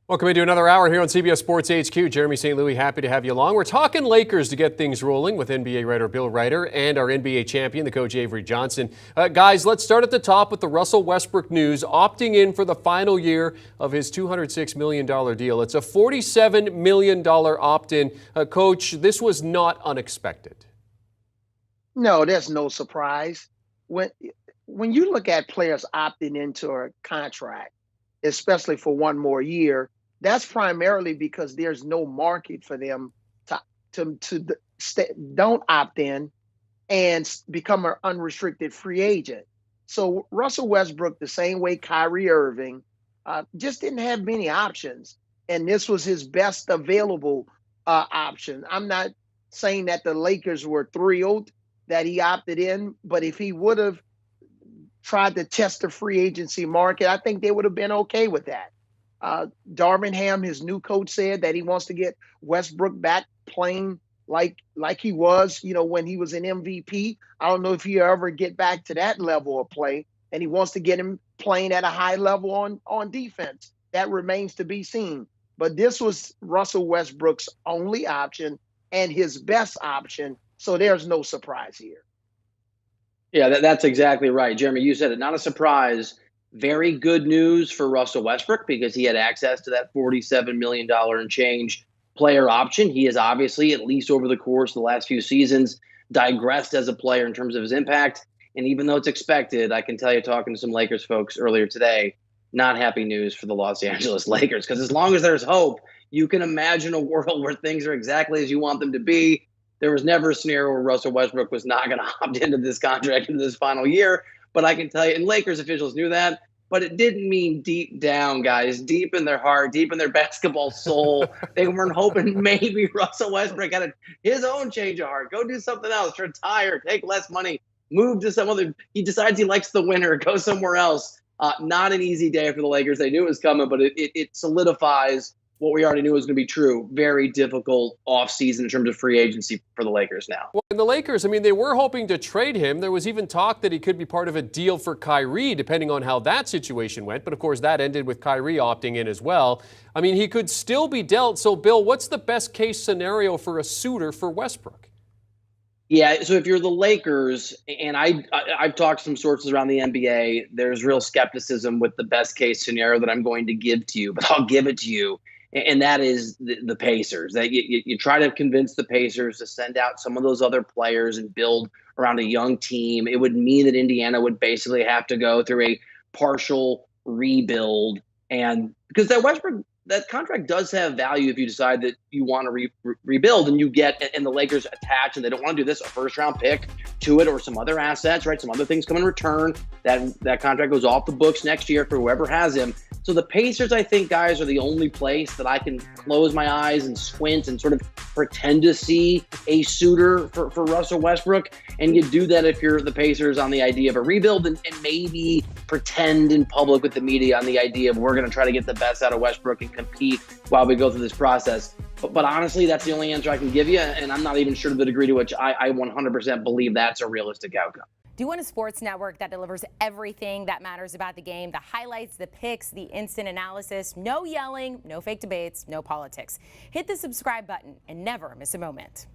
Welcome into another hour here on CBS Sports HQ. Jeremy St. Louis, happy to have you along. We're talking Lakers to get things rolling with NBA writer Bill Reiter and our NBA champion, the coach Avery Johnson. Guys, let's start at the top with the Russell Westbrook news, opting in for the final year of his $206 million deal. It's a $47 million opt-in. Coach, this was not unexpected. No, there's no surprise. When you look at players opting into a contract, especially for one more year, that's primarily because there's no market for them don't opt in and become an unrestricted free agent. So Russell Westbrook, the same way Kyrie Irving, just didn't have many options, and this was his best available option. I'm not saying that the Lakers were thrilled that he opted in, but if he would have tried to test the free agency market, I think they would have been okay with that. Darvingham, his new coach, said that he wants to get Westbrook back playing like he was, when he was an MVP. I don't know if he'll ever get back to that level of play, and he wants to get him playing at a high level on defense. That remains to be seen. But this was Russell Westbrook's only option and his best option, so there's no surprise here. Yeah, that's exactly right. Jeremy, you said it. Not a surprise. Very good news for Russell Westbrook because he had access to that $47 million and change player option. He has obviously, at least over the course of the last few seasons, digressed as a player in terms of his impact. And even though it's expected, I can tell you, talking to some Lakers folks earlier today, not happy news for the Los Angeles Lakers. Because as long as there's hope, you can imagine a world where things are exactly as you want them to be. There was never a scenario where Russell Westbrook was not going to opt into this contract into this final year. But I can tell you, and Lakers officials knew that, but it didn't mean deep down, guys, deep in their heart, deep in their basketball soul. They weren't hoping maybe Russell Westbrook had his own change of heart. Go do something else, retire, take less money, move to some other. He decides he likes the winter, go somewhere else. Not an easy day for the Lakers. They knew it was coming, but it solidifies what we already knew was going to be true. Very difficult offseason in terms of free agency for the Lakers now. Well, and the Lakers, they were hoping to trade him. There was even talk that he could be part of a deal for Kyrie, depending on how that situation went. But, of course, that ended with Kyrie opting in as well. He could still be dealt. So, Bill, what's the best case scenario for a suitor for Westbrook? Yeah, so if you're the Lakers, and I've talked to some sources around the NBA, there's real skepticism with the best case scenario that I'm going to give to you, but I'll give it to you. And that is the Pacers. That you try to convince the Pacers to send out some of those other players and build around a young team. It would mean that Indiana would basically have to go through a partial rebuild. And because that contract does have value if you decide that you want to rebuild, and you get, and the Lakers attach, and they don't want to do this, a first-round pick to it or some other assets, right? Some other things come in return. That contract goes off the books next year for whoever has him. So the Pacers, I think, guys, are the only place that I can close my eyes and squint and sort of pretend to see a suitor for Russell Westbrook. And you do that if you're the Pacers on the idea of a rebuild, and maybe pretend in public with the media on the idea of we're going to try to get the best out of Westbrook and compete while we go through this process. But honestly, that's the only answer I can give you, and I'm not even sure to the degree to which I 100% believe that's a realistic outcome. Do you want a sports network that delivers everything that matters about the game? The highlights, the picks, the instant analysis, no yelling, no fake debates, no politics. Hit the subscribe button and never miss a moment.